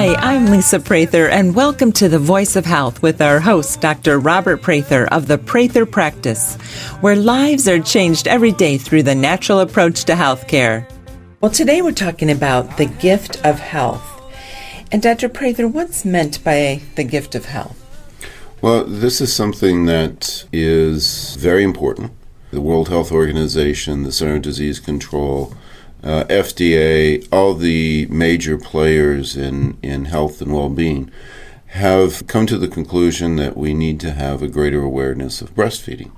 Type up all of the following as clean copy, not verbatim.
Hi, I'm Lisa Prather, and welcome to The Voice of Health with our host, Dr. Robert Prather of the Prather Practice, where lives are changed every day through the natural approach to healthcare. Well, today we're talking about the gift of health. And Dr. Prather, what's meant by the gift of health? Well, this is something that is very important. The World Health Organization, the Center for Disease Control, FDA, all the major players in health and well-being have come to the conclusion that we need to have a greater awareness of breastfeeding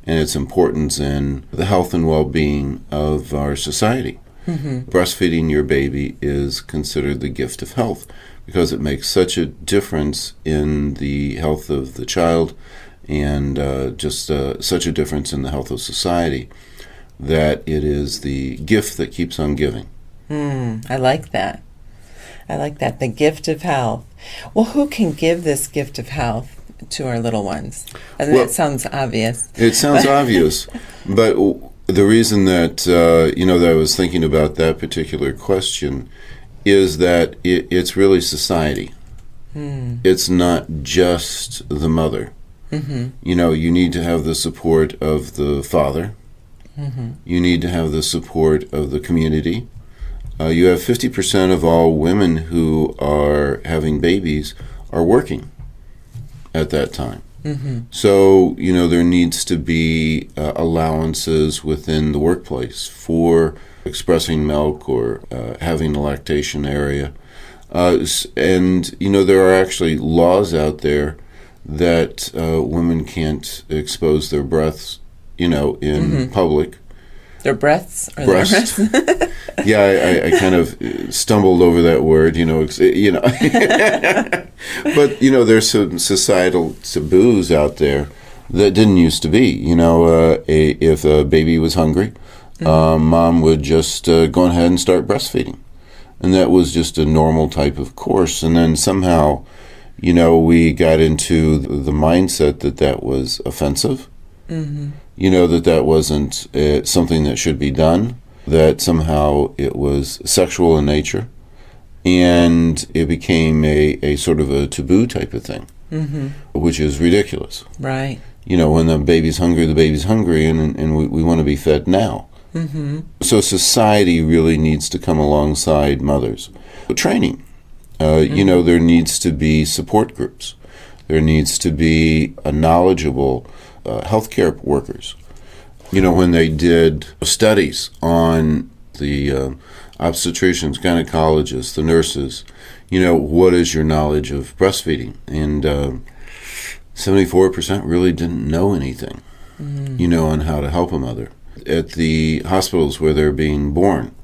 and its importance in the health and well-being of our society. Mm-hmm. Breastfeeding your baby is considered the gift of health because it makes such a difference in the health of the child and such a difference in the health of society, that it is the gift that keeps on giving. I like that. The gift of health. Well, who can give this gift of health to our little ones? That sounds obvious. It sounds obvious, but the reason that, that I was thinking about that particular question is that it's really society. It's not just the mother. Mm-hmm. You need to have the support of the father. Mm-hmm. You need to have the support of the community. You have 50% of all women who are having babies are working at that time. Mm-hmm. So, there needs to be allowances within the workplace for expressing milk or having a lactation area. And, there are actually laws out there that women can't expose their breaths in public. Their breaths? Or breasts? Yeah, I kind of stumbled over that word, But, there's some societal taboos out there that didn't used to be. If a baby was hungry, mom would just go ahead and start breastfeeding. And that was just a normal type of course. And then somehow, we got into the mindset that was offensive. Mm-hmm. That wasn't something that should be done, that somehow it was sexual in nature, and it became a sort of a taboo type of thing, mm-hmm. which is ridiculous. Right. When the baby's hungry, and we want to be fed now. Mm-hmm. So society really needs to come alongside mothers. Training. Mm-hmm. There needs to be support groups. There needs to be a knowledgeable healthcare workers. When they did studies on the obstetricians, gynecologists, the nurses, what is your knowledge of breastfeeding? And 74% really didn't know anything, on how to help a mother. At the hospitals where they're being born,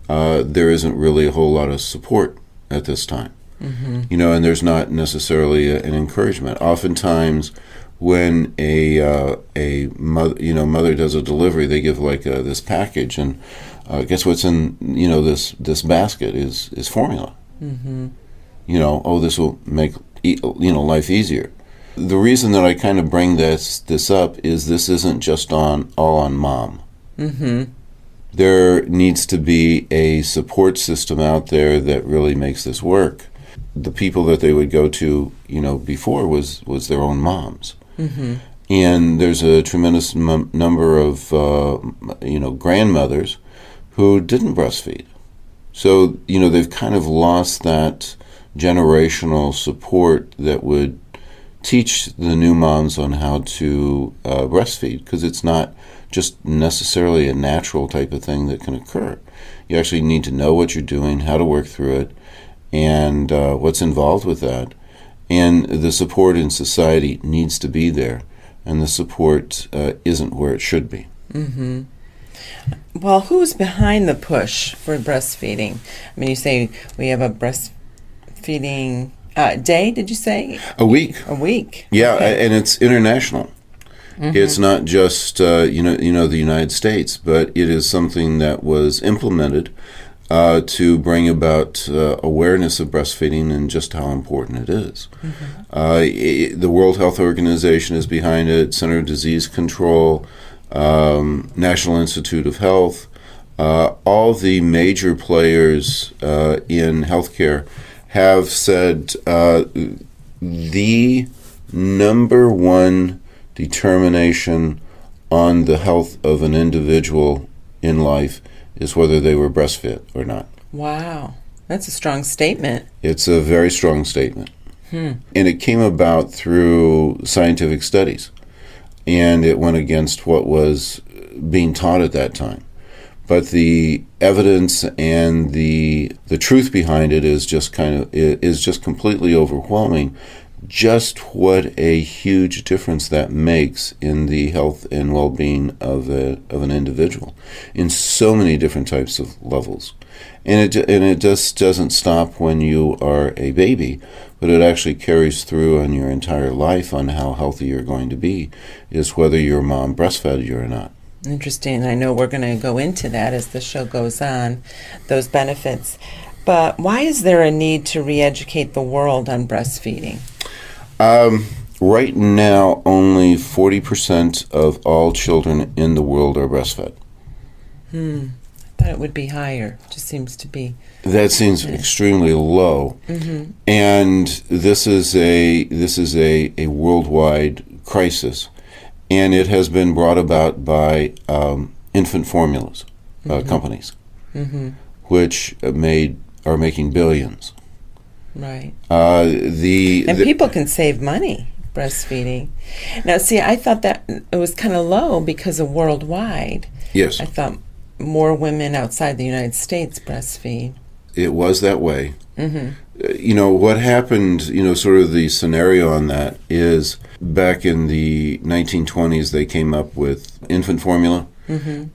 there isn't really a whole lot of support at this time. Mm-hmm. And there's not necessarily an encouragement. Oftentimes, when a mother does a delivery, they give this package, and guess what's in this basket is formula. Mm-hmm. This will make life easier. The reason that I kind of bring this up is this isn't just all on mom. Mm-hmm. There needs to be a support system out there that really makes this work. The people that they would go to, before was their own moms. Mm-hmm. And there's a tremendous number of, grandmothers who didn't breastfeed. So, they've kind of lost that generational support that would teach the new moms on how to breastfeed, because it's not just necessarily a natural type of thing that can occur. You actually need to know what you're doing, how to work through it, and what's involved with that. And the support in society needs to be there, and the support isn't where it should be. Mm-hmm. Well, who's behind the push for breastfeeding? I mean, you say we have a breastfeeding day, did you say? A week. A week. Yeah, okay. And it's international. Mm-hmm. It's not just the United States, but it is something that was implemented to bring about awareness of breastfeeding and just how important it is. Mm-hmm. The World Health Organization is behind it, Center for Disease Control, National Institute of Health, all the major players in healthcare have said the number one determination on the health of an individual in life is whether they were breastfed or not. Wow. That's a strong statement. It's a very strong statement. And it came about through scientific studies. And it went against what was being taught at that time. But the evidence and the truth behind it is just completely overwhelming. Just what a huge difference that makes in the health and well-being of an individual in so many different types of levels. And it just doesn't stop when you are a baby, but it actually carries through on your entire life on how healthy you're going to be, is whether your mom breastfed you or not. Interesting. I know we're going to go into that as the show goes on, those benefits. But why is there a need to re-educate the world on breastfeeding? Right now, only 40% of all children in the world are breastfed. I thought it would be higher. It just seems to be. That seems extremely low. And this is a worldwide crisis. And it has been brought about by infant formulas companies, which are making billions. Right. And people can save money breastfeeding. Now, see, I thought that it was kind of low because of worldwide. Yes. I thought more women outside the United States breastfeed. It was that way. What happened, sort of the scenario on that is back in the 1920s, they came up with infant formula.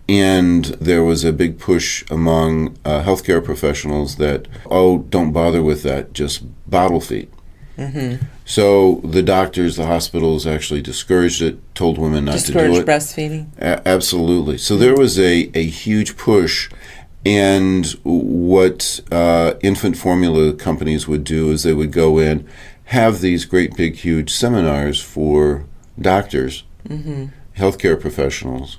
And there was a big push among healthcare professionals that, don't bother with that, just bottle feed. So the doctors, the hospitals actually discouraged it, told women not to do it. Discouraged breastfeeding? Absolutely. So there was a huge push. And what infant formula companies would do is they would go in, have these great big huge seminars for doctors, healthcare professionals,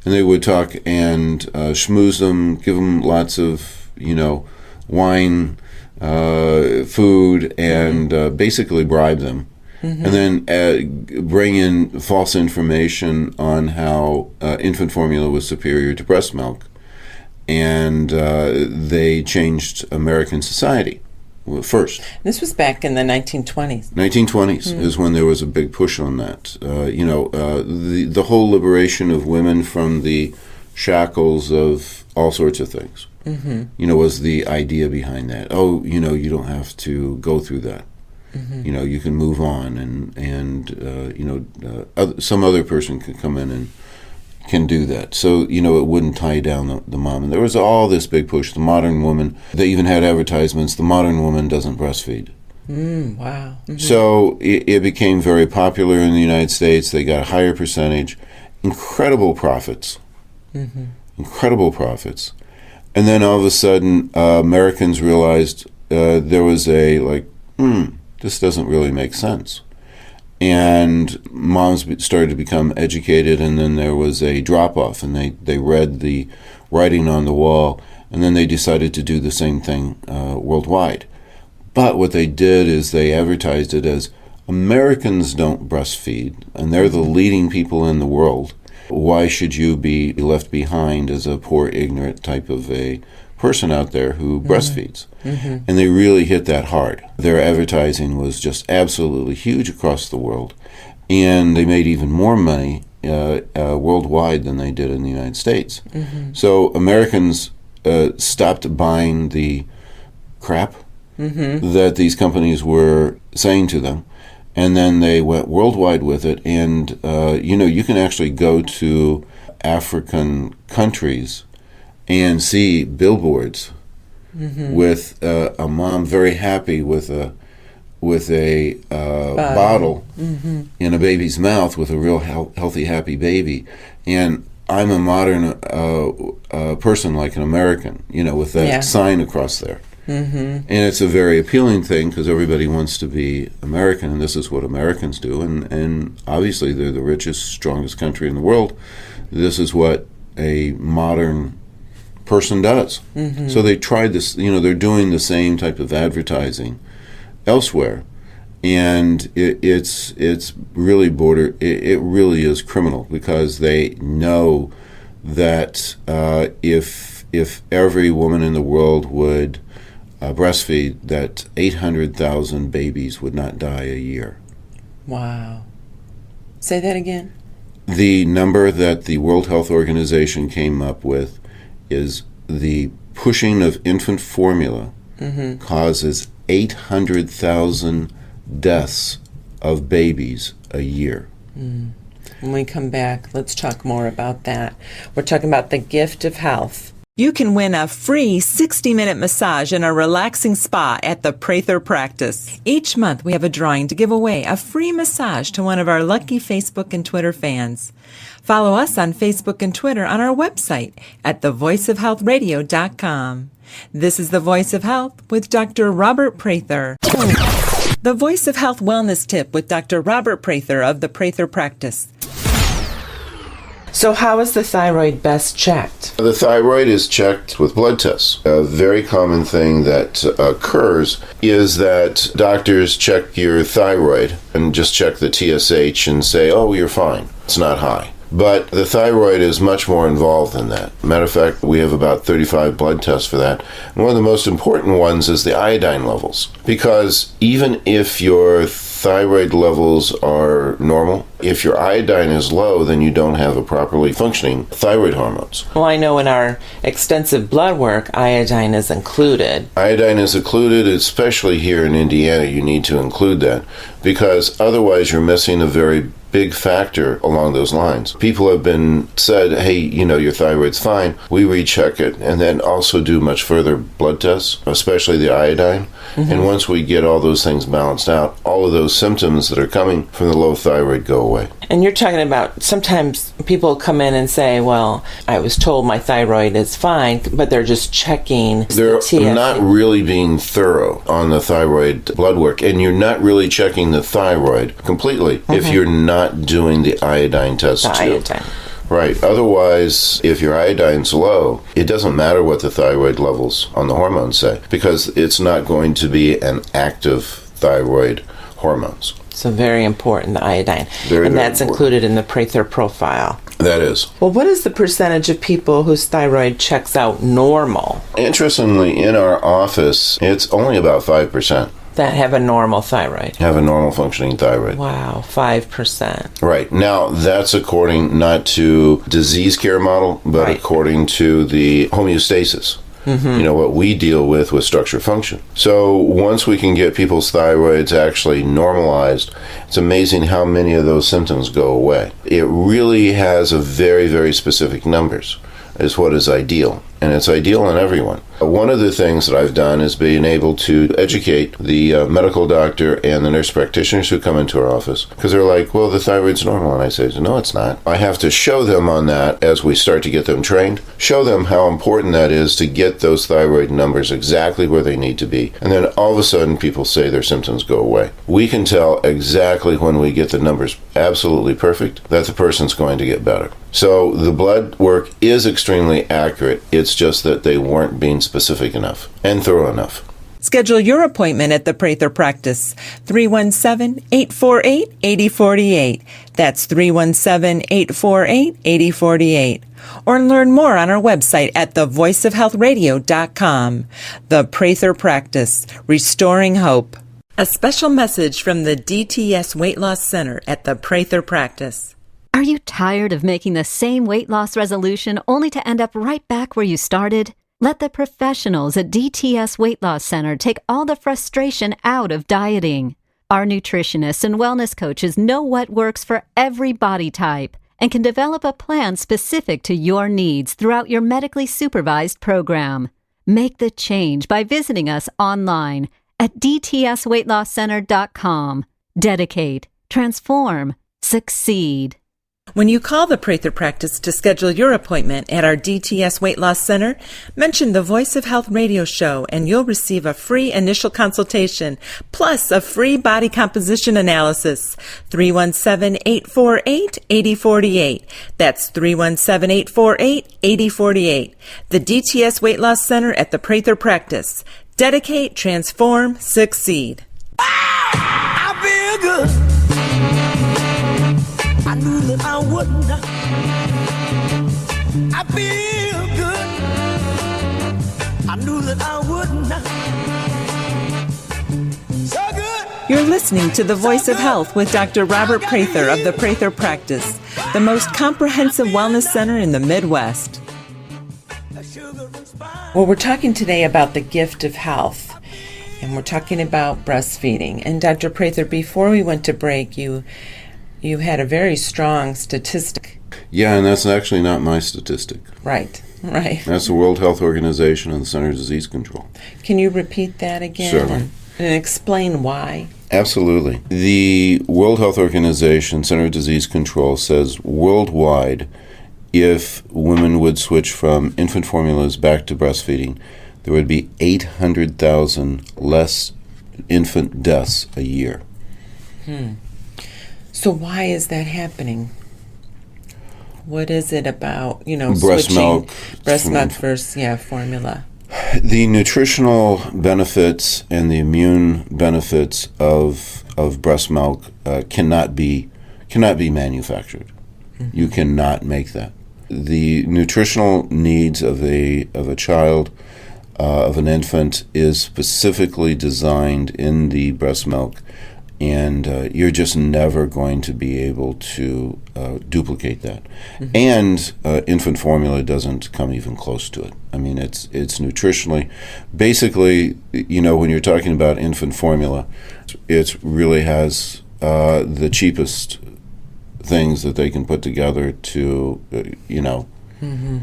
and they would talk and schmooze them, give them lots of, wine, food, and basically bribe them. And then bring in false information on how infant formula was superior to breast milk. And they changed American society first. This was back in the 1920s. 1920s is when there was a big push on that. The whole liberation of women from the shackles of all sorts of things, was the idea behind that. You don't have to go through that. You can move on, and some other person can come in and can do that. So, it wouldn't tie down the mom. And there was all this big push. The modern woman, they even had advertisements, the modern woman doesn't breastfeed. Wow. So it became very popular in the United States. They got a higher percentage, incredible profits. Incredible profits. And then all of a sudden, Americans realized there was this doesn't really make sense. And moms started to become educated, and then there was a drop-off, and they read the writing on the wall, and then they decided to do the same thing worldwide. But what they did is they advertised it as Americans don't breastfeed, and they're the leading people in the world. Why should you be left behind as a poor, ignorant type of a person out there who breastfeeds? And they really hit that hard. Their advertising was just absolutely huge across the world, and they made even more money worldwide than they did in the United States. So Americans stopped buying the crap that these companies were saying to them, and then they went worldwide with it. And you can actually go to African countries and see billboards with a mom very happy with a bottle in a baby's mouth with a real healthy, happy baby. And I'm a modern person like an American, with that sign across there. And it's a very appealing thing because everybody wants to be American, and this is what Americans do. And obviously they're the richest, strongest country in the world. This is what a modern person does. So they tried this, they're doing the same type of advertising elsewhere. And it's really it really is criminal, because they know that if every woman in the world would breastfeed, that 800,000 babies would not die a year. Wow. Say that again. The number that the World Health Organization came up with is the pushing of infant formula causes 800,000 deaths of babies a year. When we come back, let's talk more about that. We're talking about the gift of health. You can win a free 60-minute massage in a relaxing spa at the Prather practice. Each month, we have a drawing to give away a free massage to one of our lucky Facebook and Twitter fans. Follow us on Facebook and Twitter on our website at thevoiceofhealthradio.com. This is The Voice of Health with Dr. Robert Prather. The Voice of Health Wellness Tip with Dr. Robert Prather of the Prather practice. So how is the thyroid best checked? The thyroid is checked with blood tests. A very common thing that occurs is that doctors check your thyroid and just check the TSH and say, oh, you're fine. It's not high. But the thyroid is much more involved than that. Matter of fact, we have about 35 blood tests for that. And one of the most important ones is the iodine levels. Because even if your thyroid levels are normal, if your iodine is low, then you don't have a properly functioning thyroid hormones. Well, I know in our extensive blood work, iodine is included. Iodine is included, especially here in Indiana. You need to include that, because otherwise you're missing a very big factor along those lines. People have been said, hey, your thyroid's fine. We recheck it and then also do much further blood tests, especially the iodine. And once we get all those things balanced out, all of those symptoms that are coming from the low thyroid go away. And you're talking about sometimes people come in and say, well, I was told my thyroid is fine, but they're just checking. They're not really being thorough on the thyroid blood work, and you're not really checking the thyroid completely if you're not doing the iodine test too. Iodine. Right. Otherwise, if your iodine's low, it doesn't matter what the thyroid levels on the hormones say, because it's not going to be an active thyroid hormones. So very important, the iodine. And that's included in the Prather profile. That is. Well, what is the percentage of people whose thyroid checks out normal? Interestingly, in our office, it's only about 5%. That have a normal thyroid. Have a normal functioning thyroid. Wow, 5%. Right. Now, that's according not to disease care model, but according to the homeostasis. What we deal with structure function. So once we can get people's thyroids actually normalized, it's amazing how many of those symptoms go away. It really has a very, very specific numbers is what is ideal. And it's ideal in everyone. One of the things that I've done is being able to educate the medical doctor and the nurse practitioners who come into our office, because they're like, well, the thyroid's normal. And I say, no, it's not. I have to show them on that as we start to get them trained, show them how important that is to get those thyroid numbers exactly where they need to be. And then all of a sudden people say their symptoms go away. We can tell exactly when we get the numbers absolutely perfect that the person's going to get better. So the blood work is extremely accurate. It's just that they weren't being specific enough and thorough enough. Schedule your appointment at the Prather practice, 317-848-8048. That's 317-848-8048. Or learn more on our website at thevoiceofhealthradio.com. The Prather practice, restoring hope. A special message from the DTS Weight Loss Center at the Prather practice. Are you tired of making the same weight loss resolution only to end up right back where you started? Let the professionals at DTS Weight Loss Center take all the frustration out of dieting. Our nutritionists and wellness coaches know what works for every body type and can develop a plan specific to your needs throughout your medically supervised program. Make the change by visiting us online at dtsweightlosscenter.com. Dedicate, transform, succeed. When you call the Prather practice to schedule your appointment at our DTS Weight Loss Center, mention the Voice of Health radio show and you'll receive a free initial consultation plus a free body composition analysis. 317-848-8048. That's 317-848-8048. The DTS Weight Loss Center at the Prather practice. Dedicate, transform, succeed. I feel good. I knew that I wouldn't. I feel good. I knew that I wouldn't. So good. You're listening to The Voice of Health with Dr. Robert Prather of the Prather Practice, the most comprehensive wellness center in the Midwest. Well, we're talking today about the gift of health, and we're talking about breastfeeding. And Dr. Prather, before we went to break, you had a very strong statistic. Yeah, and that's actually not my statistic. Right. That's the World Health Organization and the Center for Disease Control. Can you repeat that again? Certainly. And explain why? Absolutely. The World Health Organization, Center for Disease Control, says worldwide, if women would switch from infant formulas back to breastfeeding, there would be 800,000 less infant deaths a year. So why is that happening? What is it about, Breast switching milk breast milk versus formula? The nutritional benefits and the immune benefits of breast milk cannot be manufactured. Mm-hmm. You cannot make that. The nutritional needs of a child, of an infant, is specifically designed in the breast milk, and you're just never going to be able to duplicate that. Mm-hmm. And infant formula doesn't come even close to it. I mean, it's nutritionally, basically, when you're talking about infant formula, it really has the cheapest things that they can put together to, Mm-hmm.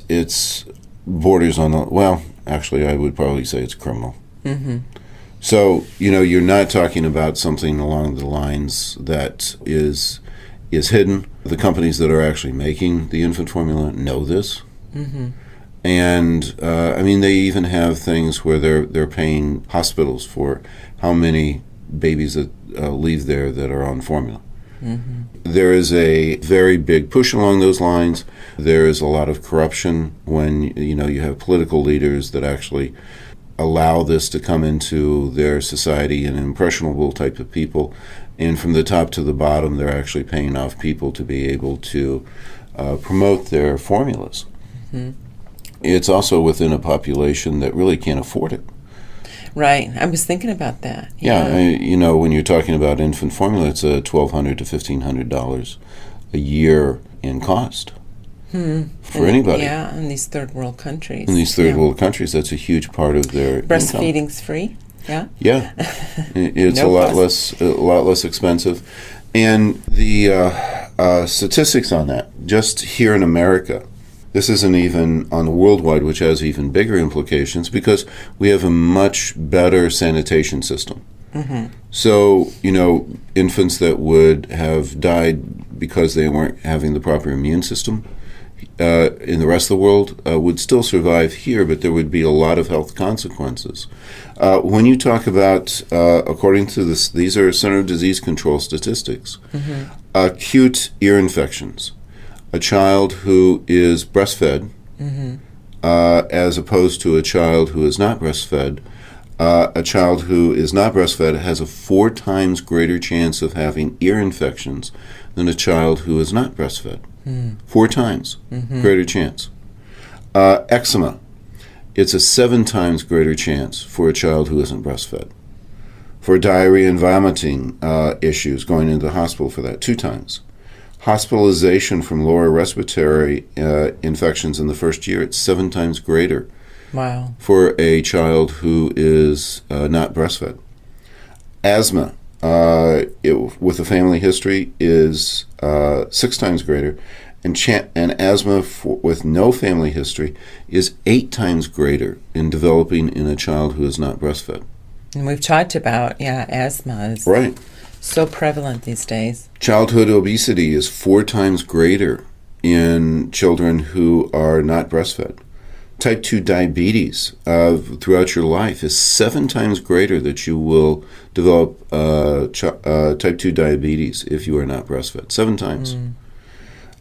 It's borders on actually I would probably say it's criminal. Mm-hmm. So, you're not talking about something along the lines that is hidden. The companies that are actually making the infant formula know this. Mm-hmm. And, they even have things where they're paying hospitals for how many babies that leave there that are on formula. Mm-hmm. There is a very big push along those lines. There is a lot of corruption when, you have political leaders that actually allow this to come into their society, and impressionable type of people. And from the top to the bottom, they're actually paying off people to be able to promote their formulas. Mm-hmm. It's also within a population that really can't afford it. Right. I was thinking about that. Yeah. When you're talking about infant formula, it's $1,200 to $1,500 a year in cost for anybody. Yeah, in these third world countries. In these third world countries, that's a huge part of their breastfeeding's income. Free. Yeah. Yeah, it's No a lot less expensive, and the statistics on that, just here in America. This isn't even on the worldwide, which has even bigger implications because we have a much better sanitation system. Mm-hmm. So, infants that would have died because they weren't having the proper immune system in the rest of the world would still survive here, but there would be a lot of health consequences. When you talk about, according to this, these are Center for Disease Control statistics, mm-hmm. acute ear infections. A child who is breastfed, mm-hmm. As opposed to a child who is not breastfed, a child who is not breastfed has a 4 times greater chance of having ear infections than a child who is not breastfed. 4 times greater chance. Eczema, it's a 7 times greater chance for a child who isn't breastfed. For diarrhea and vomiting issues, going into the hospital for that, 2 times. Hospitalization from lower respiratory infections in the first year, it's 7 times greater. Wow. For a child who is not breastfed. Asthma, with a family history, is 6 times greater. And asthma with no family history is 8 times greater in developing in a child who is not breastfed. And we've talked about, asthma is right. So prevalent these days. Childhood obesity is 4 times greater in children who are not breastfed. Type 2 diabetes throughout your life is 7 times greater that you will develop type 2 diabetes if you are not breastfed. 7 times.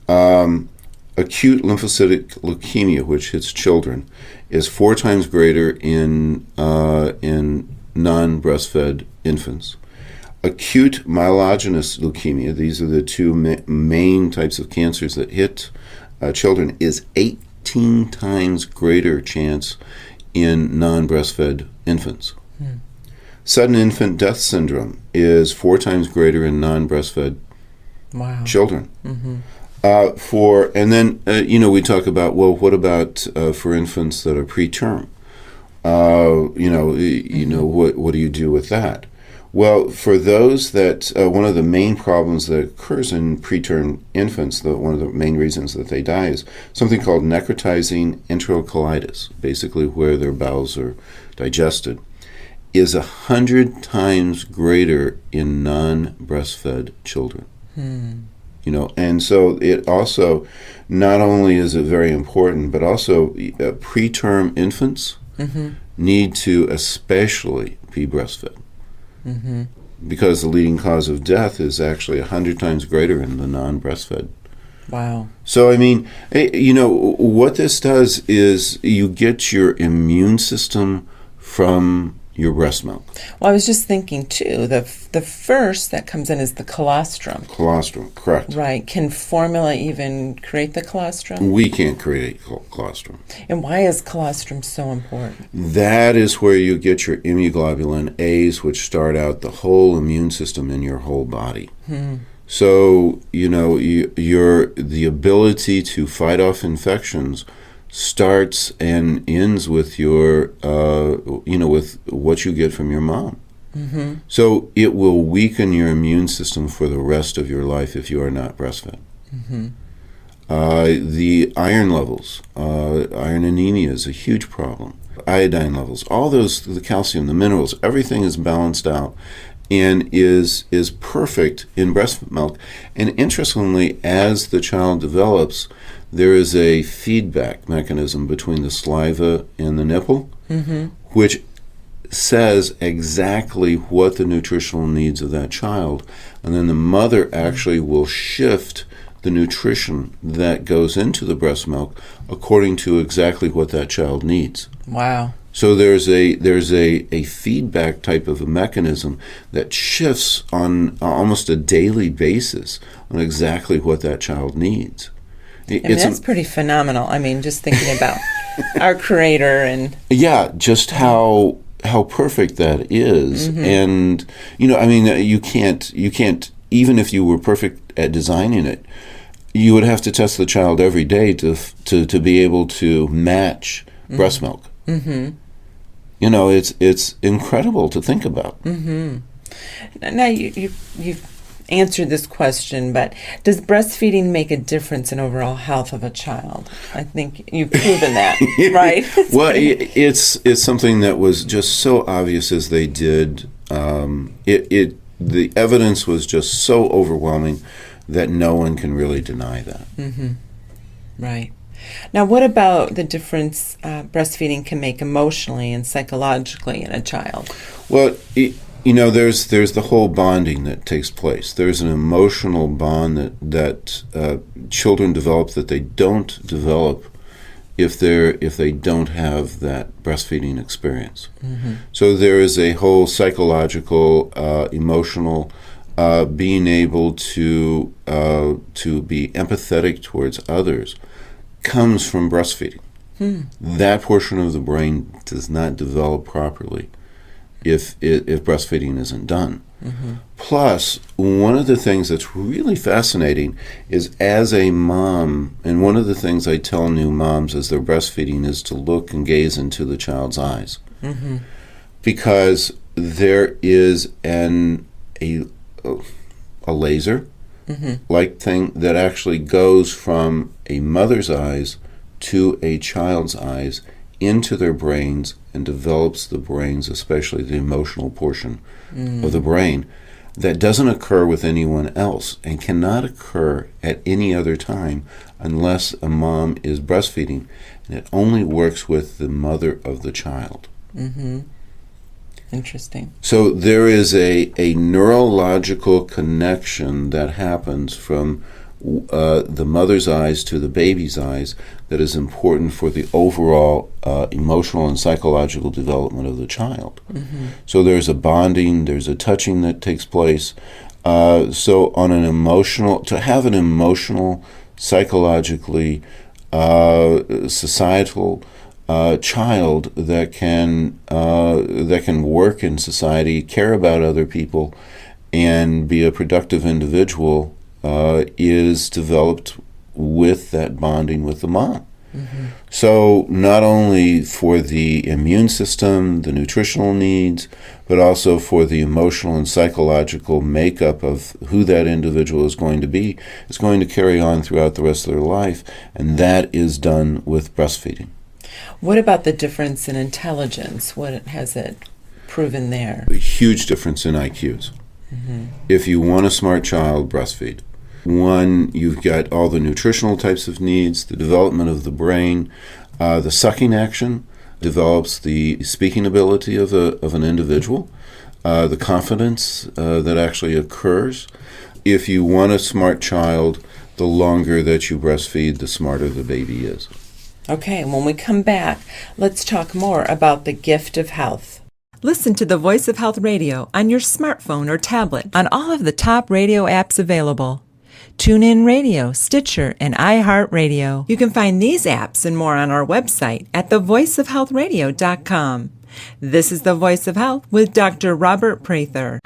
Acute lymphocytic leukemia, which hits children, is 4 times greater in non-breastfed infants. Acute myelogenous leukemia, these are the two main types of cancers that hit children, is 18 times greater chance in non-breastfed infants. Sudden infant death syndrome is 4 times greater in non-breastfed children. And then we talk about, well, what about for infants that are preterm? What do you do with that? Well, for those that one of the main problems that occurs in preterm infants, one of the main reasons that they die, is something called necrotizing enterocolitis, basically where their bowels are digested, is 100 times greater in non-breastfed children. And so it also, not only is it very important, but also preterm infants need to especially be breastfed. Because the leading cause of death is actually 100 times greater in the non-breastfed. Wow. So, I mean, what this does is you get your immune system from your breast milk. Well, I was just thinking, too, the first that comes in is the colostrum. Colostrum, correct. Right. Can formula even create the colostrum? We can't create colostrum. And why is colostrum so important? That is where you get your immunoglobulin A's, which start out the whole immune system in your whole body. So, the ability to fight off infections starts and ends with your, with what you get from your mom. So it will weaken your immune system for the rest of your life if you are not breastfed. The iron levels, iron anemia is a huge problem. Iodine levels, all those, the calcium, the minerals, everything is balanced out and is perfect in breast milk. And interestingly, as the child develops, there is a feedback mechanism between the saliva and the nipple, which says exactly what the nutritional needs of that child. And then the mother actually will shift the nutrition that goes into the breast milk according to exactly what that child needs. Wow. So there's a feedback type of a mechanism that shifts on almost a daily basis on exactly what that child needs. That's pretty phenomenal. I mean, just thinking about our Creator and just how perfect that is. And you can't even if you were perfect at designing it, you would have to test the child every day to be able to match breast milk. It's incredible to think about. Now you've answered this question, but does breastfeeding make a difference in overall health of a child? I think you've proven that, right? Well, it's something that was just so obvious as they did. The evidence was just so overwhelming that no one can really deny that. Right. Now, what about the difference breastfeeding can make emotionally and psychologically in a child? Well, there's the whole bonding that takes place. There's an emotional bond that children develop that they don't develop if they don't have that breastfeeding experience. So there is a whole psychological, emotional, being able to be empathetic towards others comes from breastfeeding. That portion of the brain does not develop properly if breastfeeding isn't done. Plus, one of the things that's really fascinating is as a mom, and one of the things I tell new moms as they're breastfeeding is to look and gaze into the child's eyes. Because there is a laser like thing that actually goes from a mother's eyes to a child's eyes into their brains and develops the brains, especially the emotional portion of the brain, that doesn't occur with anyone else and cannot occur at any other time unless a mom is breastfeeding, and it only works with the mother of the child. Interesting. So there is a neurological connection that happens from the mother's eyes to the baby's eyes that is important for the overall emotional and psychological development of the child. So there's a bonding, there's a touching that takes place. So on an emotional, to have an emotional, psychologically, societal child that can work in society, care about other people, and be a productive individual is developed with that bonding with the mom. So not only for the immune system, the nutritional needs, but also for the emotional and psychological makeup of who that individual is going to be, is going to carry on throughout the rest of their life, and that is done with breastfeeding. What about the difference in intelligence? What has it proven there? A huge difference in IQs. If you want a smart child, breastfeed. One, you've got all the nutritional types of needs, the development of the brain, the sucking action develops the speaking ability of an individual, the confidence that actually occurs. If you want a smart child, the longer that you breastfeed, the smarter the baby is. Okay, when we come back, let's talk more about the gift of health. Listen to the Voice of Health radio on your smartphone or tablet on all of the top radio apps available. TuneIn Radio, Stitcher, and iHeartRadio. You can find these apps and more on our website at thevoiceofhealthradio.com. This is The Voice of Health with Dr. Robert Prather.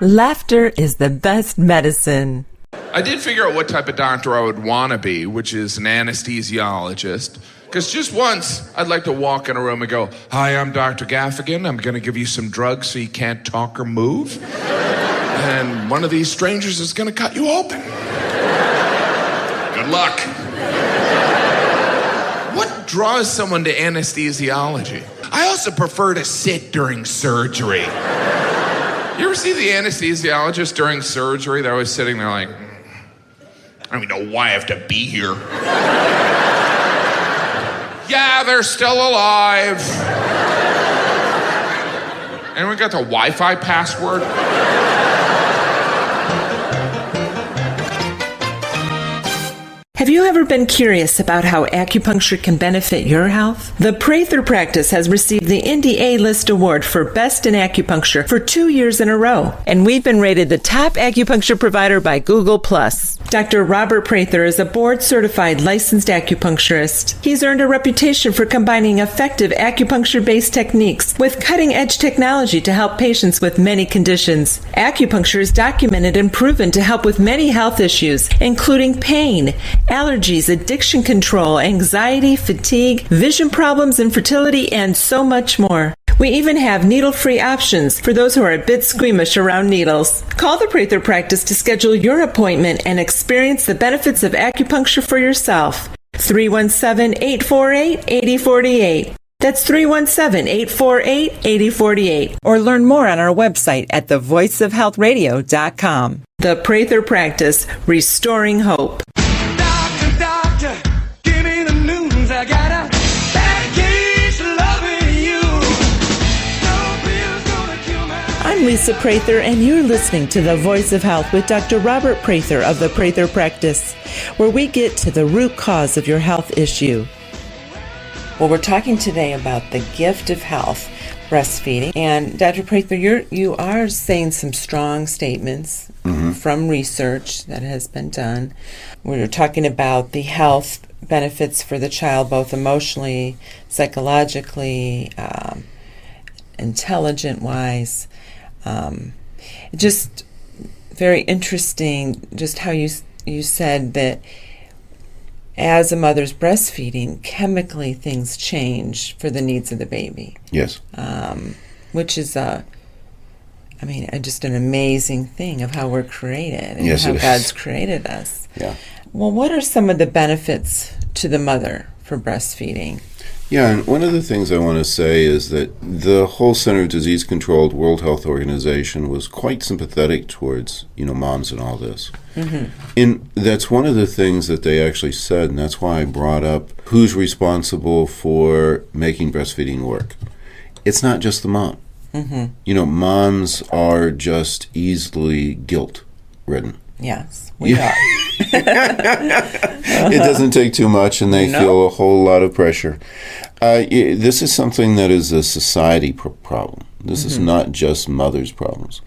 Laughter is the best medicine. I did figure out what type of doctor I would want to be, which is an anesthesiologist. Because just once, I'd like to walk in a room and go, "Hi, I'm Dr. Gaffigan. I'm going to give you some drugs so you can't talk or move. And one of these strangers is going to cut you open. Good luck." What draws someone to anesthesiology? I also prefer to sit during surgery. You ever see the anesthesiologist during surgery? They're always sitting there like, "I don't even know why I have to be here." "Yeah, they're still alive." Anyone got the Wi-Fi password? Have you ever been curious about how acupuncture can benefit your health? The Prather practice has received the Indy A-List Award for Best in Acupuncture for 2 years in a row, and we've been rated the top acupuncture provider by Google+. Dr. Robert Prather is a board-certified licensed acupuncturist. He's earned a reputation for combining effective acupuncture-based techniques with cutting-edge technology to help patients with many conditions. Acupuncture is documented and proven to help with many health issues, including pain, allergies, addiction control, anxiety, fatigue, vision problems, infertility, and so much more. We even have needle-free options for those who are a bit squeamish around needles. Call the Prather practice to schedule your appointment and experience the benefits of acupuncture for yourself. 317-848-8048. That's 317-848-8048. Or learn more on our website at thevoiceofhealthradio.com. The Prather practice, restoring hope. Doctor, give me the news. I got a bad case of loving you. No pill's gonna kill my... I'm Lisa Prather, and you're listening to The Voice of Health with Dr. Robert Prather of the Prather Practice, where we get to the root cause of your health issue. Well, we're talking today about the gift of health, breastfeeding. And Dr. Prather, you are saying some strong statements from research that has been done. We're talking about the health benefits for the child, both emotionally, psychologically, intelligent-wise. Just very interesting just how you said that as a mother's breastfeeding, chemically things change for the needs of the baby. Yes. Which is just an amazing thing of how we're created and Yes, how it is. God's created us. Yeah. Well, what are some of the benefits to the mother for breastfeeding? Yeah, and one of the things I want to say is that the whole Center of Disease Control, World Health Organization, was quite sympathetic towards, moms and all this. And that's one of the things that they actually said, and that's why I brought up who's responsible for making breastfeeding work. It's not just the mom. Moms are just easily guilt-ridden. Yes, we are. It doesn't take too much, and they No. feel a whole lot of pressure. This is something that is a society problem. This is not just mothers' problems.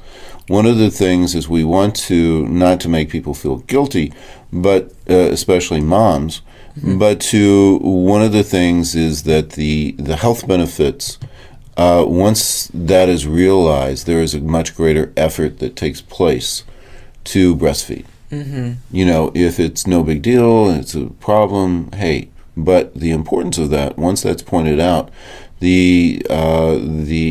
One of the things is we want to, not to make people feel guilty, but especially moms, but one of the things is that the health benefits, once that is realized, there is a much greater effort that takes place to breastfeed. You know, if it's no big deal, it's a problem, hey, but the importance of that, once that's pointed out, the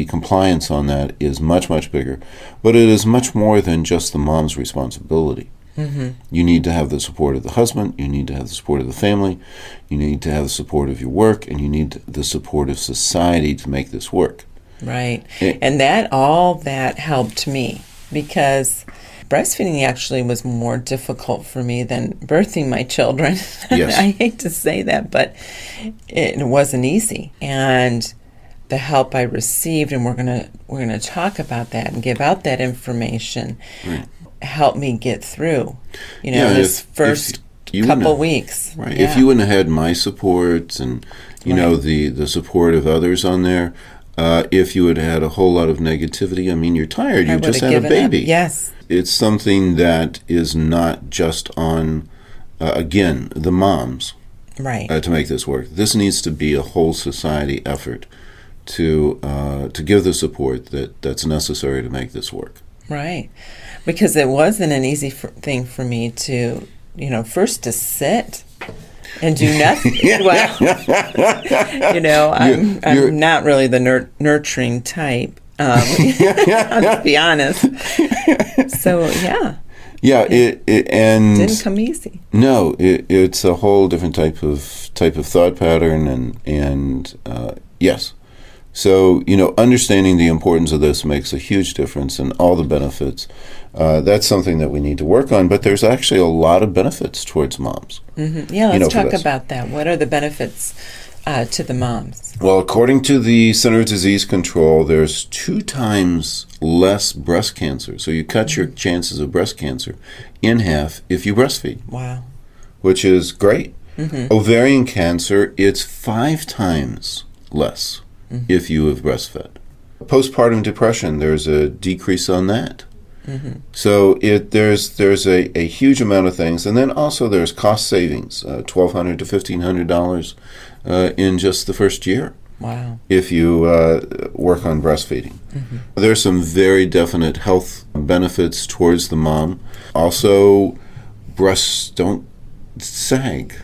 compliance on that is much, much bigger. But it is much more than just the mom's responsibility. You need to have the support of the husband, you need to have the support of the family, you need to have the support of your work, and you need the support of society to make this work. Right. And that helped me, because breastfeeding actually was more difficult for me than birthing my children. Yes. I hate to say that, but it wasn't easy. And the help I received, and we're gonna talk about that and give out that information, helped me get through. You know, this first couple weeks. Right. Yeah. If you wouldn't have had my support and know the support of others on there, if you had had a whole lot of negativity, I mean, you're tired. You just had a baby. Yes. It's something that is not just on, again, the moms Right. to make this work. This needs to be a whole society effort to give the support that's necessary to make this work. Right. Because it wasn't an easy thing for me to, first to sit and do nothing. Well, I'm not really the nurturing type. I'll just be honest. So, yeah. Yeah, it and didn't come easy. No, it's a whole different type of thought pattern, and yes. So, understanding the importance of this makes a huge difference and all the benefits. That's something that we need to work on, but there's actually a lot of benefits towards moms. Yeah, let's talk about that. What are the benefits to the moms? Well, according to the Center of Disease Control, there's 2 times less breast cancer. So you cut your chances of breast cancer in half if you breastfeed. Wow. Which is great. Ovarian cancer, it's 5 times less if you have breastfed. Postpartum depression, there's a decrease on that. So there's a huge amount of things, and then also there's cost savings, $1,200 to $1,500 in just the first year. Wow! If you work on breastfeeding, there's some very definite health benefits towards the mom. Also, breasts don't sag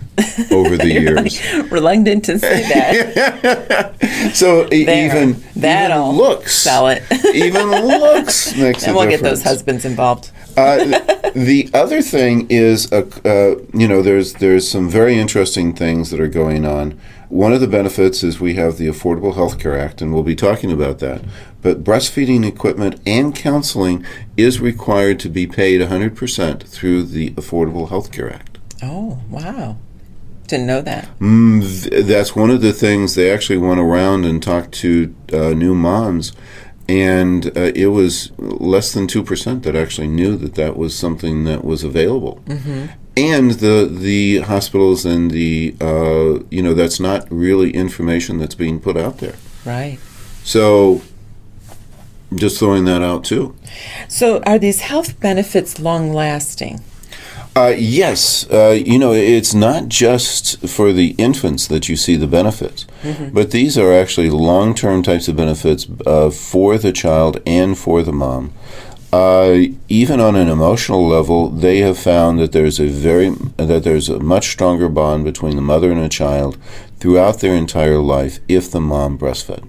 over the years. Reluctant to say that. So even looks sell it. Even looks makes and a we'll difference. get those husbands involved. The other thing is, there's some very interesting things that are going on. One of the benefits is we have the Affordable Health Care Act, and we'll be talking about that. But breastfeeding equipment and counseling is required to be paid 100% through the Affordable Health Care Act. Oh, wow. Didn't know that. That's one of the things. They actually went around and talked to new moms, and it was less than 2% that actually knew that was something that was available. And the hospitals and that's not really information that's being put out there. Right. So just throwing that out too. So are these health benefits long-lasting? Yes. It's not just for the infants that you see the benefits, but these are actually long-term types of benefits for the child and for the mom. Even on an emotional level, they have found that there's a much stronger bond between the mother and a child throughout their entire life if the mom breastfed.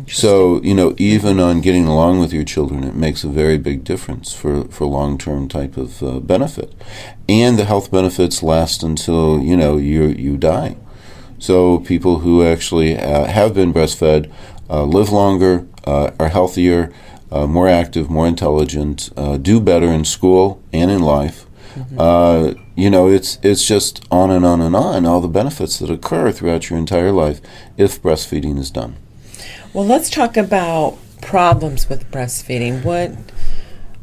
So, even on getting along with your children, it makes a very big difference for long-term type of benefit. And the health benefits last until, you die. So people who actually have been breastfed live longer, are healthier, more active, more intelligent, do better in school and in life. It's just on and on and on, all the benefits that occur throughout your entire life if breastfeeding is done. Well, let's talk about problems with breastfeeding.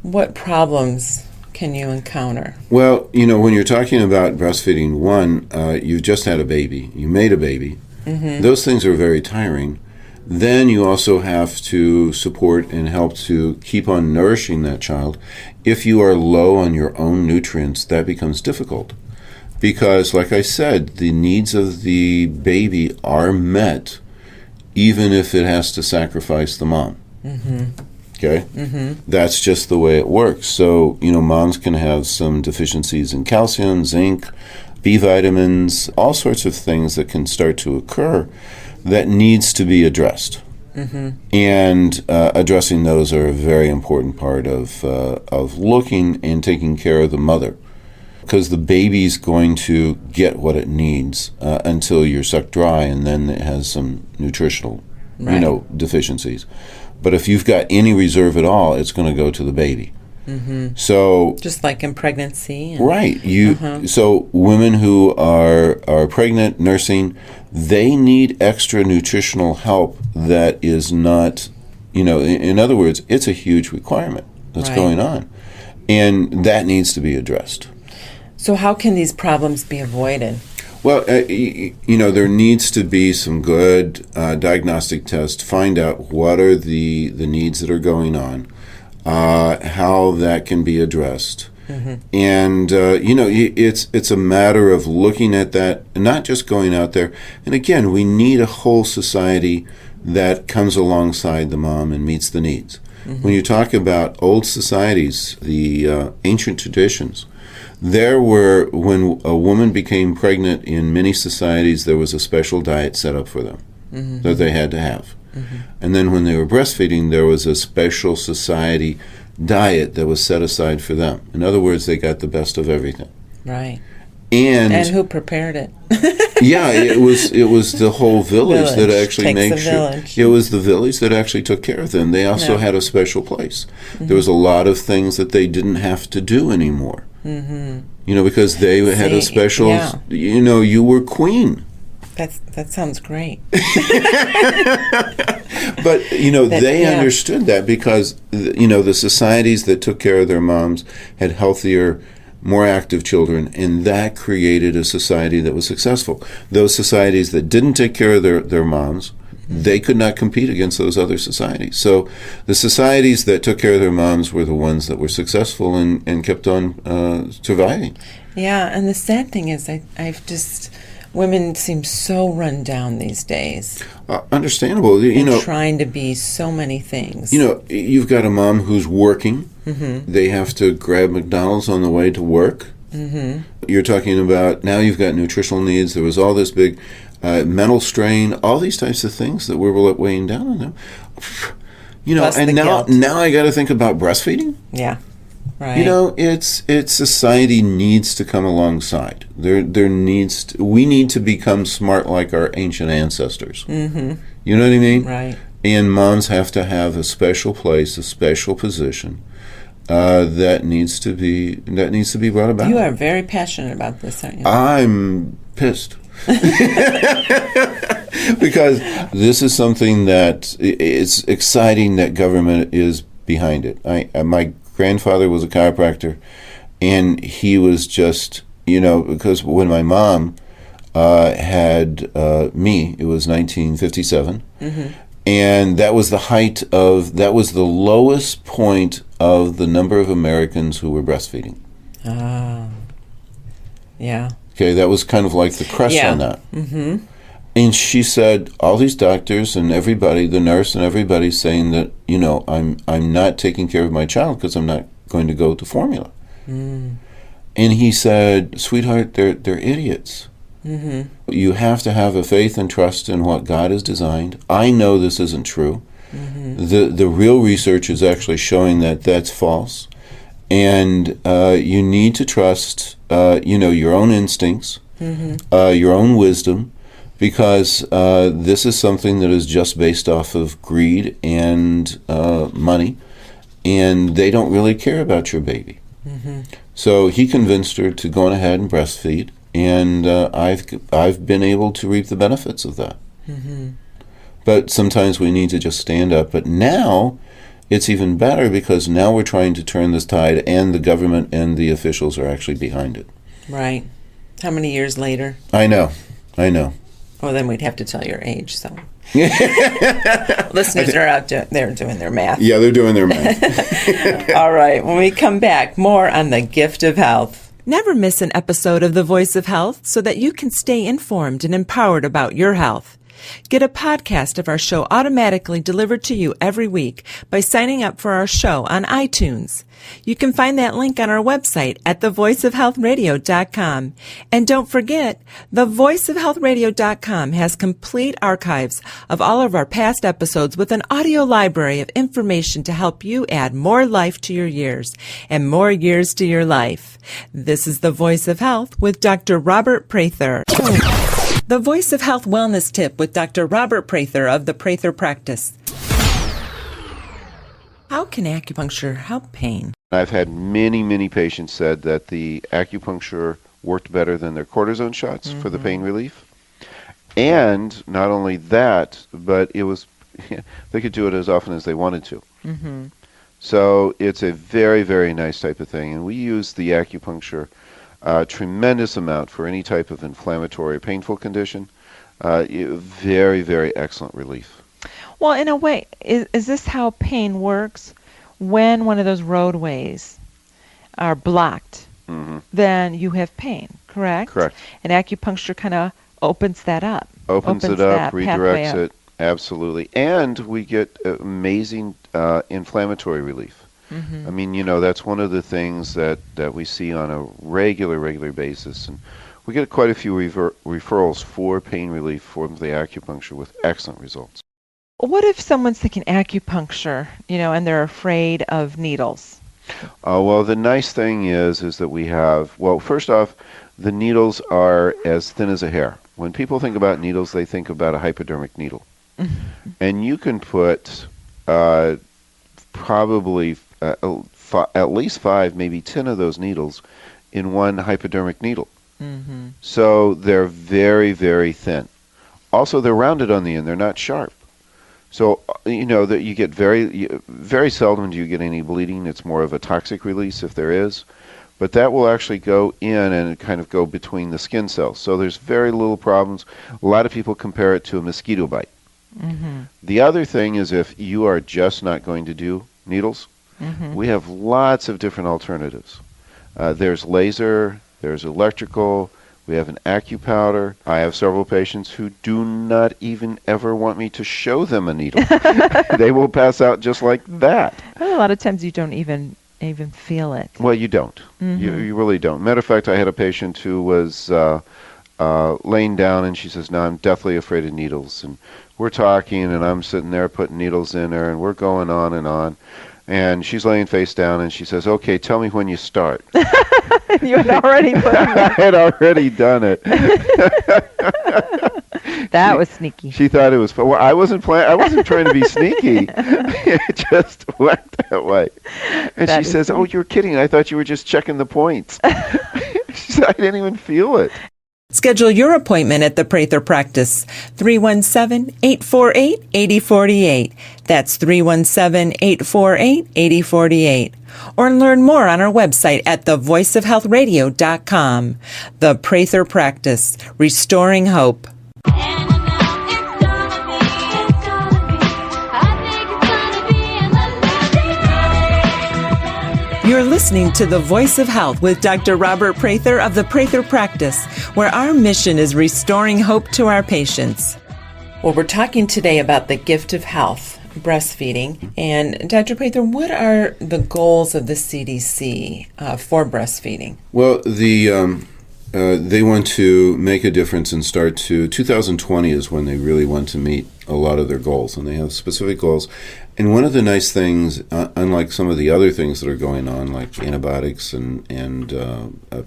What problems can you encounter? Well, when you're talking about breastfeeding, one, you've just had a baby, you made a baby. Those things are very tiring. Then you also have to support and help to keep on nourishing that child. If you are low on your own nutrients, that becomes difficult. Because, like I said, the needs of the baby are met even if it has to sacrifice the mom. Okay? That's just the way it works. So, moms can have some deficiencies in calcium, zinc, B vitamins, all sorts of things that can start to occur that needs to be addressed. And addressing those are a very important part of looking and taking care of the mother. Because the baby's going to get what it needs until you're sucked dry, and then it has some nutritional, deficiencies. But if you've got any reserve at all, it's going to go to the baby. So just like in pregnancy. Right. So women who are pregnant, nursing, they need extra nutritional help that is not, in other words, it's a huge requirement that's going on. And that needs to be addressed. So how can these problems be avoided? Well, there needs to be some good diagnostic tests, find out what are the needs that are going on, how that can be addressed. And, it's a matter of looking at that, and not just going out there. And again, we need a whole society that comes alongside the mom and meets the needs. When you talk about old societies, the ancient traditions, when a woman became pregnant in many societies, there was a special diet set up for them that they had to have. And then when they were breastfeeding, there was a special society diet that was set aside for them. In other words, they got the best of everything. Right. And who prepared it? it was the whole village that actually made sure. Village. It was the village that actually took care of them. They also had a special place. There was a lot of things that they didn't have to do anymore. Because they had a special. You were queen. That sounds great. But they understood that because the societies that took care of their moms had healthier, more active children, and that created a society that was successful. Those societies that didn't take care of their moms, they could not compete against those other societies. So the societies that took care of their moms were the ones that were successful and kept on surviving. Yeah, and the sad thing is women seem so run down these days. Understandable. Trying to be so many things. You've got a mom who's working. They have to grab McDonald's on the way to work. You're talking about now you've got nutritional needs. There was all this big mental strain, all these types of things that were weighing down on them. Plus and now I got to think about breastfeeding. Yeah. Right. It's society needs to come alongside. We need to become smart like our ancient ancestors. You know what I mean? Right. And moms have to have a special place, a special position that needs to be brought about. You are very passionate about this, aren't you? I'm pissed. Because this is something that it's exciting that government is behind it. My grandfather was a chiropractor, and he was just, because when my mom had me, it was 1957, and that was the lowest point of the number of Americans who were breastfeeding. Yeah. Okay, that was kind of like the crest on that. And she said, all these doctors and everybody, the nurse and everybody, saying that I'm not taking care of my child because I'm not going to go to formula. And he said, sweetheart, they're idiots. You have to have a faith and trust in what God has designed. I know this isn't true. The real research is actually showing that that's false. And you need to trust, your own instincts, your own wisdom, because this is something that is just based off of greed and money, and they don't really care about your baby. So he convinced her to go on ahead and breastfeed, and I've been able to reap the benefits of that. But sometimes we need to just stand up. But now, it's even better because now we're trying to turn this tide, and the government and the officials are actually behind it. Right. How many years later? I know. Well, then we'd have to tell your age, so. Listeners are out there doing their math. Yeah, they're doing their math. All right. When we come back, more on the gift of health. Never miss an episode of The Voice of Health so that you can stay informed and empowered about your health. Get a podcast of our show automatically delivered to you every week by signing up for our show on iTunes. You can find that link on our website at thevoiceofhealthradio.com. And don't forget, thevoiceofhealthradio.com has complete archives of all of our past episodes with an audio library of information to help you add more life to your years and more years to your life. This is The Voice of Health with Dr. Robert Prather. The Voice of Health Wellness Tip with Dr. Robert Prather of the Prather Practice. How can acupuncture help pain? I've had many patients said that the acupuncture worked better than their cortisone shots for the pain relief. And not only that, but it was they could do it as often as they wanted to. So it's a very nice type of thing. And we use the acupuncture tremendous amount for any type of inflammatory, painful condition. Very excellent relief. Well, in a way, is this how pain works? When one of those roadways are blocked, then you have pain, correct? Correct. And acupuncture kind of opens that up. Opens it up, redirects it, absolutely. And we get amazing inflammatory relief. I mean, that's one of the things that we see on a regular basis. And we get quite a few referrals for pain relief from the acupuncture with excellent results. What if someone's thinking acupuncture, and they're afraid of needles? Well, the nice thing is that we have, first off, the needles are as thin as a hair. When people think about needles, they think about a hypodermic needle. And you can put probably at least 5, maybe 10 of those needles in one hypodermic needle. So they're very thin. Also, they're rounded on the end. They're not sharp. So, that you get very seldom do you get any bleeding. It's more of a toxic release if there is. But that will actually go in and kind of go between the skin cells. So there's very little problems. A lot of people compare it to a mosquito bite. The other thing is if you are just not going to do needles, we have lots of different alternatives. There's laser, there's electrical, we have an acupowder. I have several patients who do not even ever want me to show them a needle. They will pass out just like that. Well, a lot of times you don't even feel it. Well, you don't. You really don't. Matter of fact, I had a patient who was laying down, and she says, "No, I'm deathly afraid of needles." And we're talking, and I'm sitting there putting needles in her, and we're going on and on. And she's laying face down, and she says, "Okay, tell me when you start." You had already put them in. I had already done it. That was sneaky. She thought it was fun. Well, I wasn't trying to be sneaky. It just went that way. And she says, "Oh, you're kidding. I thought you were just checking the points." She said, "I didn't even feel it." Schedule your appointment at the Prather Practice, 317-848-8048. That's 317-848-8048. Or learn more on our website at thevoiceofhealthradio.com. The Prather Practice, restoring hope. You're listening to The Voice of Health with Dr. Robert Prather of the Prather Practice, where our mission is restoring hope to our patients. Well, we're talking today about the gift of health, breastfeeding. And Dr. Prather, what are the goals of the CDC for breastfeeding? Well, they want to make a difference and start to 2020 is when they really want to meet a lot of their goals, and they have specific goals. And one of the nice things, unlike some of the other things that are going on, like antibiotics and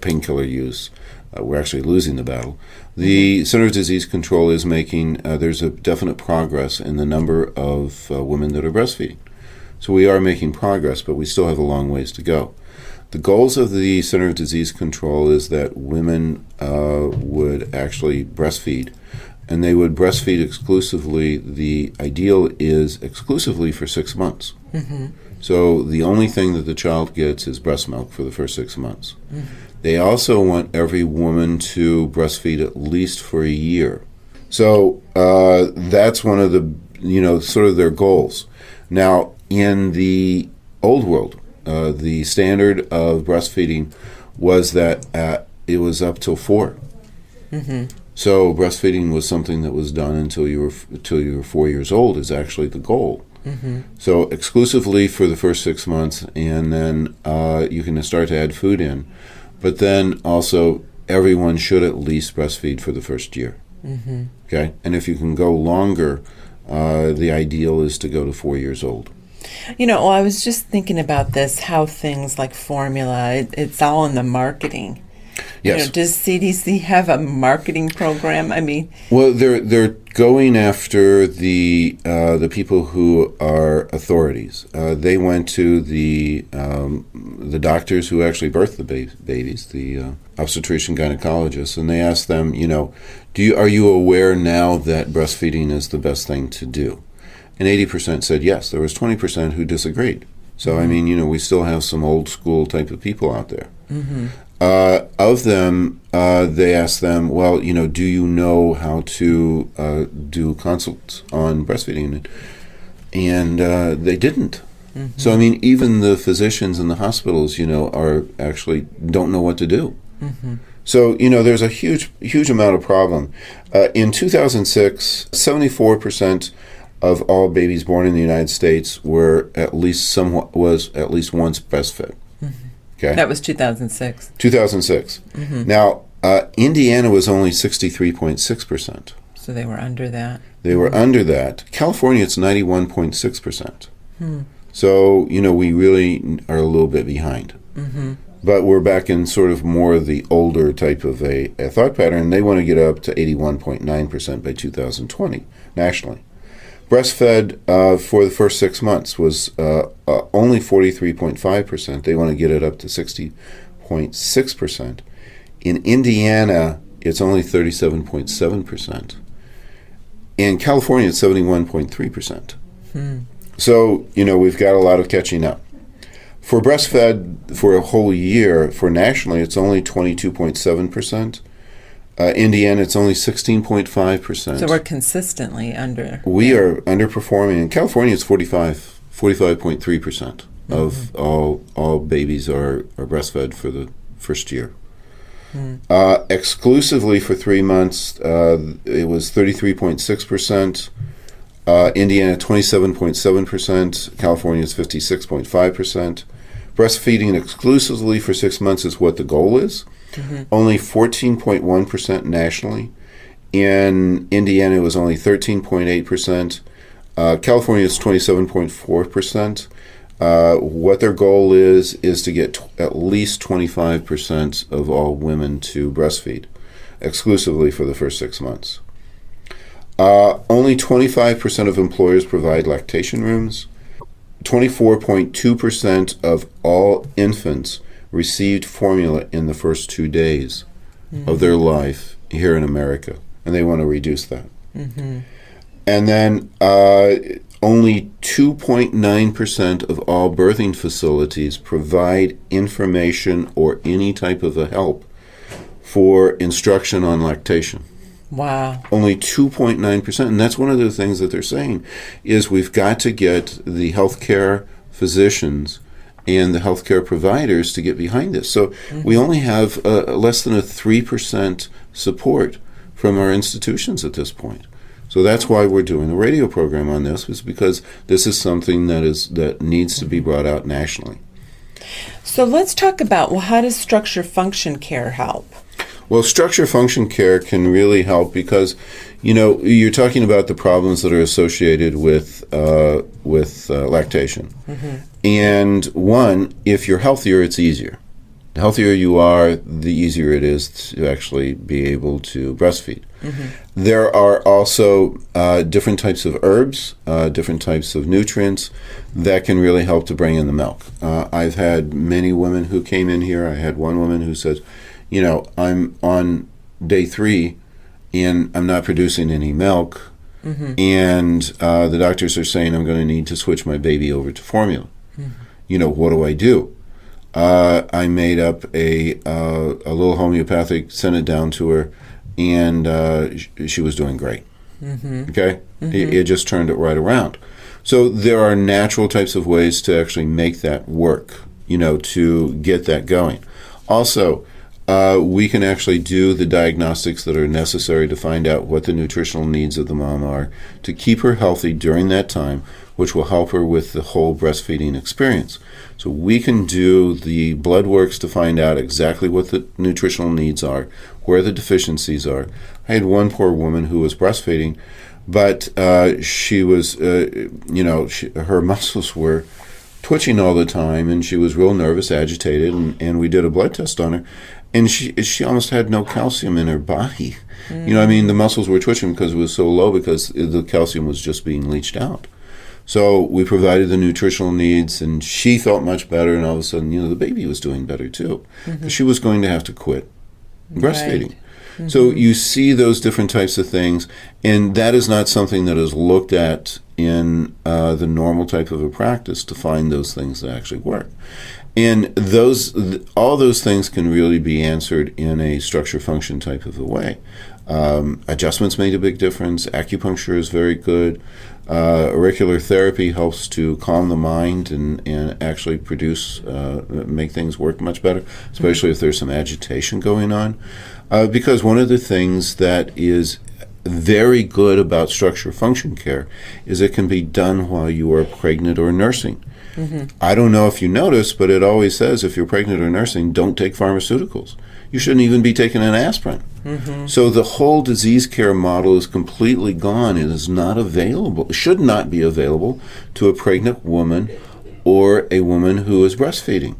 painkiller use, we're actually losing the battle. The Center of Disease Control is making, there's a definite progress in the number of women that are breastfeeding. So we are making progress, but we still have a long ways to go. The goals of the Center of Disease Control is that women would actually breastfeed and they would breastfeed exclusively. The ideal is exclusively for 6 months. So the only thing that the child gets is breast milk for the first 6 months. They also want every woman to breastfeed at least for a year. So that's one of the, sort of their goals. Now, in the old world, the standard of breastfeeding was that it was up till 4. So breastfeeding was something that was done until you were 4 years old is actually the goal. So exclusively for the first 6 months, and then you can start to add food in. But then also everyone should at least breastfeed for the first year. Okay? And if you can go longer, the ideal is to go to 4 years old. I was just thinking about this, how things like formula, it's all in the marketing. Yes. Does CDC have a marketing program? I mean, well, they're going after the people who are authorities. They went to the doctors who actually birthed the babies, the obstetrician gynecologists, and they asked them, are you aware now that breastfeeding is the best thing to do? And 80% said yes. There was 20% who disagreed. So I mean, we still have some old school type of people out there. Of them, they asked them, well, do you know how to do consults on breastfeeding? And they didn't. So, I mean, even the physicians in the hospitals, are actually don't know what to do. So, there's a huge amount of problem. In 2006, 74% of all babies born in the United States were at least once breastfed. Okay. That was 2006. 2006. Now, Indiana was only 63.6%. So they were under that. They were under that. California, it's 91.6%. So, we really are a little bit behind. But we're back in sort of more of the older type of a thought pattern. They want to get up to 81.9% by 2020 nationally. Breastfed for the first 6 months was only 43.5%. They want to get it up to 60.6%. In Indiana, it's only 37.7%. In California, it's 71.3%. So, we've got a lot of catching up. For breastfed for a whole year, for nationally, it's only 22.7%. Indiana, it's only 16.5%. So we're consistently under. We are underperforming. In California, it's 45.3% of all babies are breastfed for the first year. Exclusively for 3 months, it was 33.6%. Indiana, 27.7%. California is 56.5%. Breastfeeding exclusively for 6 months is what the goal is. Only 14.1% nationally. In Indiana, it was only 13.8%. California is 27.4%. What their goal is to get at least 25% of all women to breastfeed, exclusively for the first 6 months. Only 25% of employers provide lactation rooms. 24.2% of all infants received formula in the first 2 days of their life here in America, and they want to reduce that. And then only 2.9% of all birthing facilities provide information or any type of a help for instruction on lactation. Wow. Only 2.9%. And that's one of the things that they're saying is we've got to get the healthcare physicians and the healthcare providers to get behind this. So we only have less than a 3% support from our institutions at this point. So that's why we're doing a radio program on this, is because this is something that needs to be brought out nationally. So let's talk about, how does structure function care help? Well, structure function care can really help because, you're talking about the problems that are associated with lactation. And one, if you're healthier, it's easier. The healthier you are, the easier it is to actually be able to breastfeed. There are also different types of herbs, different types of nutrients that can really help to bring in the milk. I've had many women who came in here. I had one woman who said, I'm on day 3 and I'm not producing any milk, and the doctors are saying I'm going to need to switch my baby over to formula. What do I do? I made up a little homeopathic, sent it down to her, and she was doing great. Okay? It just turned it right around. So there are natural types of ways to actually make that work, to get that going. Also, we can actually do the diagnostics that are necessary to find out what the nutritional needs of the mom are to keep her healthy during that time, which will help her with the whole breastfeeding experience. So we can do the blood works to find out exactly what the nutritional needs are, where the deficiencies are. I had one poor woman who was breastfeeding, but she was, her muscles were twitching all the time, and she was real nervous, agitated, and we did a blood test on her, and she almost had no calcium in her body. The muscles were twitching because it was so low because the calcium was just being leached out. So we provided the nutritional needs, and she felt much better, and all of a sudden, the baby was doing better too. She was going to have to quit breastfeeding. Right. So you see those different types of things, and that is not something that is looked at in the normal type of a practice to find those things that actually work. And all those things can really be answered in a structure-function type of a way. Adjustments made a big difference. Acupuncture is very good. Auricular therapy helps to calm the mind and actually make things work much better, especially if there's some agitation going on. Because one of the things that is very good about structure-function care is it can be done while you are pregnant or nursing. I don't know if you notice, but it always says if you're pregnant or nursing, don't take pharmaceuticals. You shouldn't even be taking an aspirin. So the whole disease care model is completely gone. It is not available. It should not be available to a pregnant woman or a woman who is breastfeeding.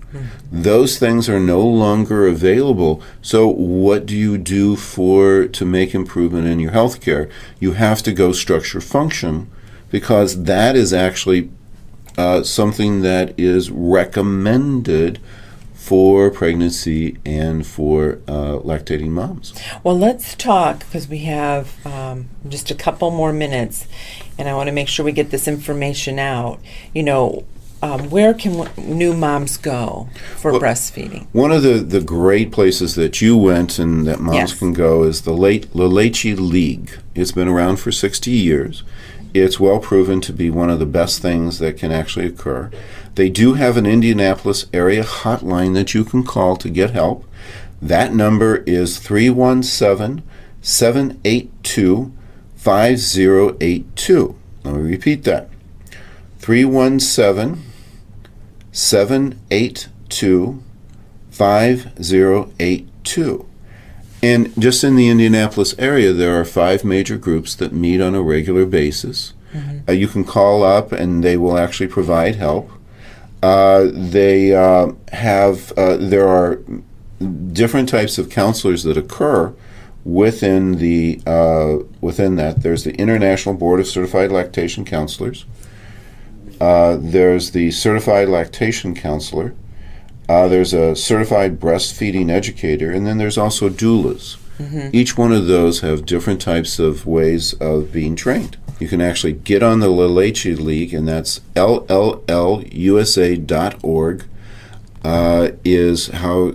Those things are no longer available. So what do you do to make improvement in your health care? You have to go structure function, because that is actually something that is recommended for pregnancy and for lactating moms. Well, let's talk, because we have just a couple more minutes, and I want to make sure we get this information out. Where can new moms go for breastfeeding? One of the great places that you went and that moms can go is the Leukemia League. It's been around for 60 years. It's well proven to be one of the best things that can actually occur. They do have an Indianapolis area hotline that you can call to get help. That number is 317-782-5082. Let me repeat that. 317-782-5082. And just in the Indianapolis area, there are 5 major groups that meet on a regular basis. You can call up, and they will actually provide help. There are different types of counselors that occur within that. There's the International Board of Certified Lactation Counselors. There's the Certified Lactation Counselor. There's a Certified Breastfeeding Educator, and then there's also doulas. Each one of those have different types of ways of being trained. You can actually get on the Leukemia League, and that's LLLUSA.org is how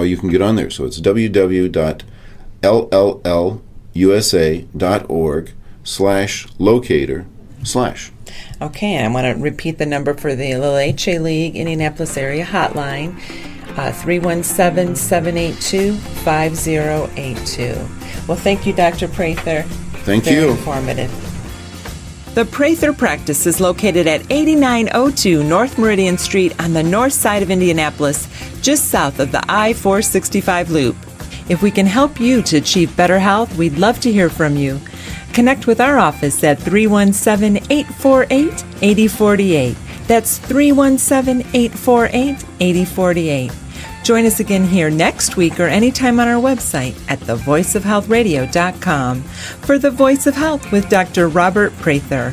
you can get on there. So it's www.LLLUSA.org/locator/. Okay, and I want to repeat the number for the Leukemia League Indianapolis area hotline, 317-782-5082. Well, thank you, Dr. Prather. Thank you. Very informative. The Prather practice is located at 8902 North Meridian Street on the north side of Indianapolis, just south of the I-465 loop. If we can help you to achieve better health, we'd love to hear from you. Connect with our office at 317-848-8048. That's 317-848-8048. Join us again here next week or anytime on our website at thevoiceofhealthradio.com for The Voice of Health with Dr. Robert Prather.